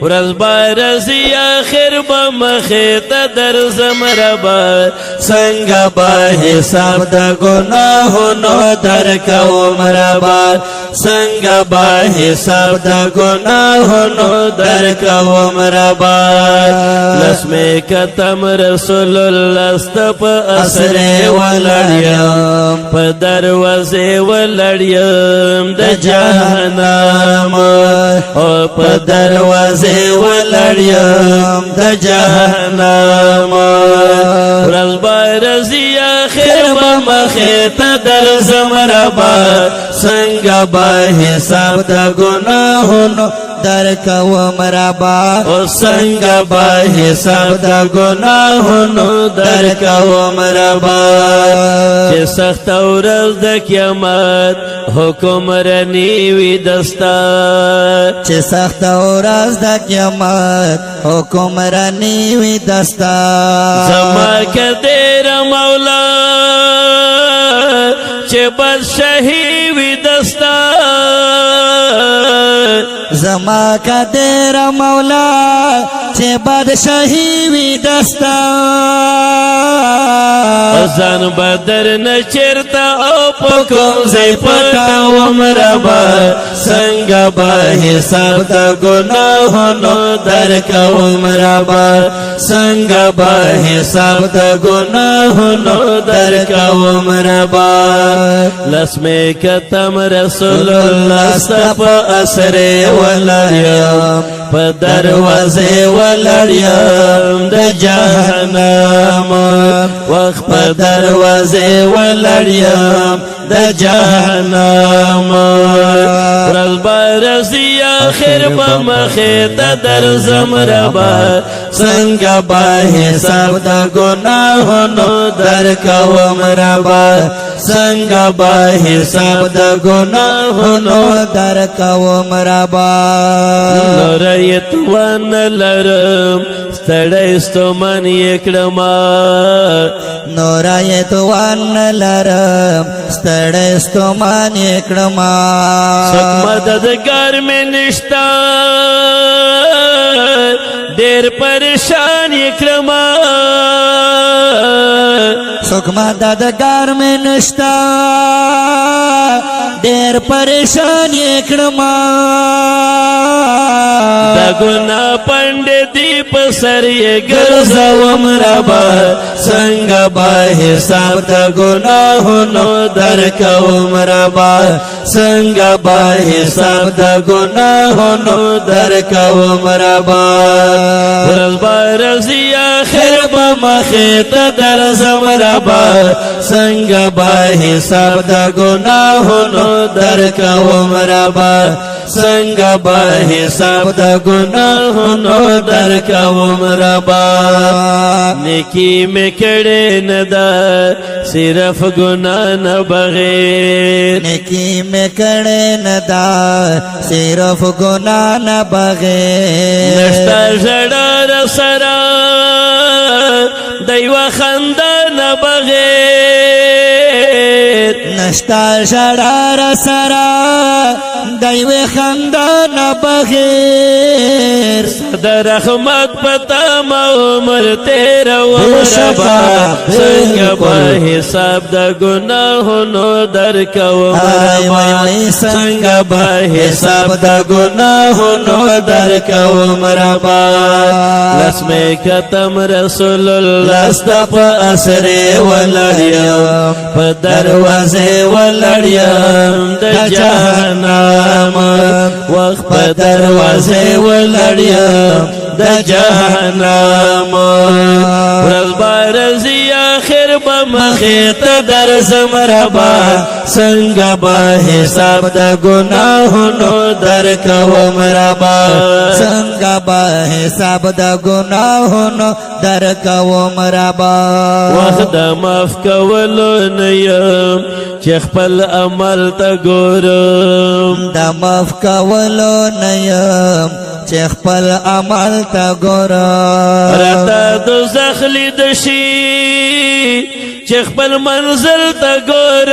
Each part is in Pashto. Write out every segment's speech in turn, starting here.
ورځ بارزي اخر بمخیت در زمربا څنګه به حساب د ګناهونو درکوم ربا څنګه به حساب د ګناهونو درکوم ربا لسمه کتم رسول الله ستپ اسر ولړم په دروازه ولړم د جهنم او په دروازه ولړم د جهنم ورځ بارزي اخر بمخیت در زمربا څنګه به حساب د ګناهونو درکوم ربا او څنګه به حساب د ګناهونو درکوم ربا چې سخت ورځ د قیامت حکمرانی وي دستا چې سخت ورځ د قیامت حکمرانی وي دستا زما کدیر مولا چې بادشاہي وي دستا زما قدر مولا چې بادشاہي وي دستا ځان بدر نه چرتا او په کوم ځای پټوم ربا څنګه به حساب د ګناهونو درکوم ربا څنګه به حساب د ګناهونو درکوم ربا لسمه کتم رسول الله ستپ اسر ولړم په دروازه ولړم د جهنم وخت په دروازه ولړم د جهنم ورځ بارزي اخر بمخیت در زمربا څنګه به حساب د ګناهونو درکوم ربا څنګه به حساب د ګناهونو درکوم ربا نورایت ون لرم ستړی ستومن یکړم نورایت ون لرم ستړی ستومن یکړم څوک مددگار مې نشتا ډېر پریشان یکړم څوک مددگار مې نشتا ډېر پریشان یکړم د ګناه پنډې دی په سر یې ګرځوم ربا څنګه به حساب د ګناهونو درکوم ربا څنګه به حساب د ګناهونو درکوم ربا ورځ بارزي اخر بمخیت در زمربا څنګه به حساب د ګناهونو درکوم ربا څنګه به حساب د ګناهونو درکوم ربا نیکی مې کړې نه ده صرف ګناه نه بغیر نیکی مې کړې نه ده صرف ګناه نه بغیر نشته ژړا سره د یوه خندا نه بغیر نشته ژړا سره د یوه خندا نه بغیر د رحمت پتا ما عمر تیروم ربا څنګه به حساب د ګناهونو درکوم ربا څنګه به حساب د ګناهونو درکوم ربا لسمه کتم رسول الله ستپ اسر ولړم په دروازه ولړم د جهنم وخت په دروازه ولړم د جهنم ورځ بارزي اخر بمخیت در زمربا څنګه به حساب د ګناهونو درکوم ربا څنګه به حساب د ګناهونو درکوم ربا وخت د معاف کولو نه یم چې خپل عمل ته ګورم د معاف کولو نه یم چې خپل عمل ته ګورم راته دوزخ لید شي چې خپل منزل ته ګورم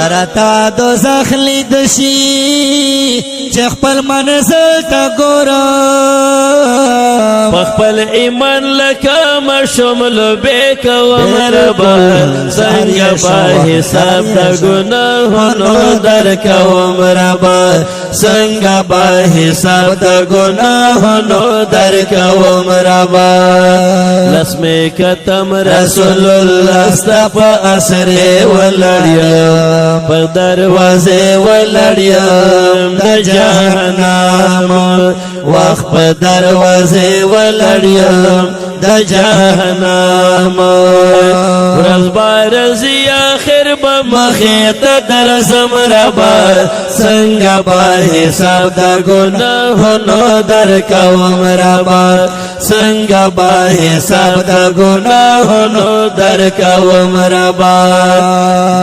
رتا دوزخ لید شي چې خپل منزل ته ګورم خپل ایمان لکه مشمل بیکوم ربا څنګه په حساب د ګناهونو درکوم ربا څنګه په حساب د ګناهونو درکوم ربا لسمه کتم رسول الله ستپ اسر ولړیا په دروازه ولړیا د جهنم وخت په دروازه ولړیا د جهنم ورځ بارزي اخر به مخې ته درځم ربا څنګه به حساب د ګناهونو درکوم ربا څنګه به حساب د ګناهونو درکوم ربا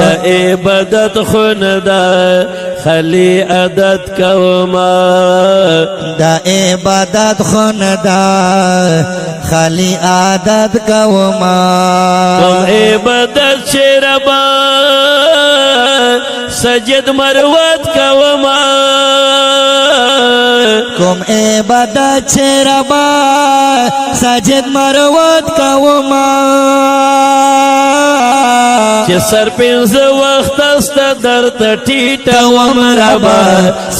د عبادت خون ده خلی عادت کوما د عبادت خون ده خلی عادت کوما کوم عبادت چې ربا سجد مروت کوما کوم عبادت چې ربا سجد مروت کوما چې سر پنځه وخت است درته ټیټه وم ربا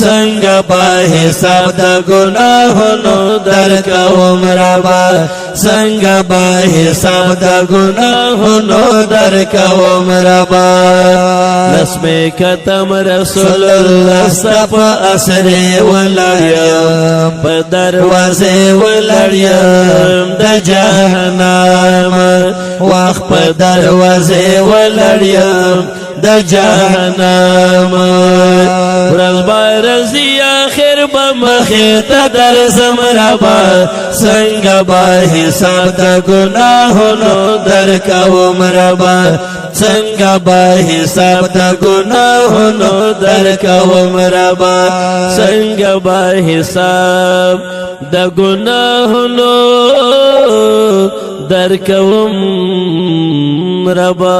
څنګه په حساب د ګناهونو درکوم ربا څنګه په حساب د ګناهونو درکوم ربا لسمه کتم رسول الله ستپ اسر ولړیا په دروازه ولړیا د جهنم وخت په دروازه ولړیا د جهنم ورځ بارزي اخر به مخې ته درځم ربا څنګه به حساب د ګناهونو درکوم ربا څنګه به حساب د ګناهونو درکوم ربا څنګه به حساب د ګناهونو درکوم ربا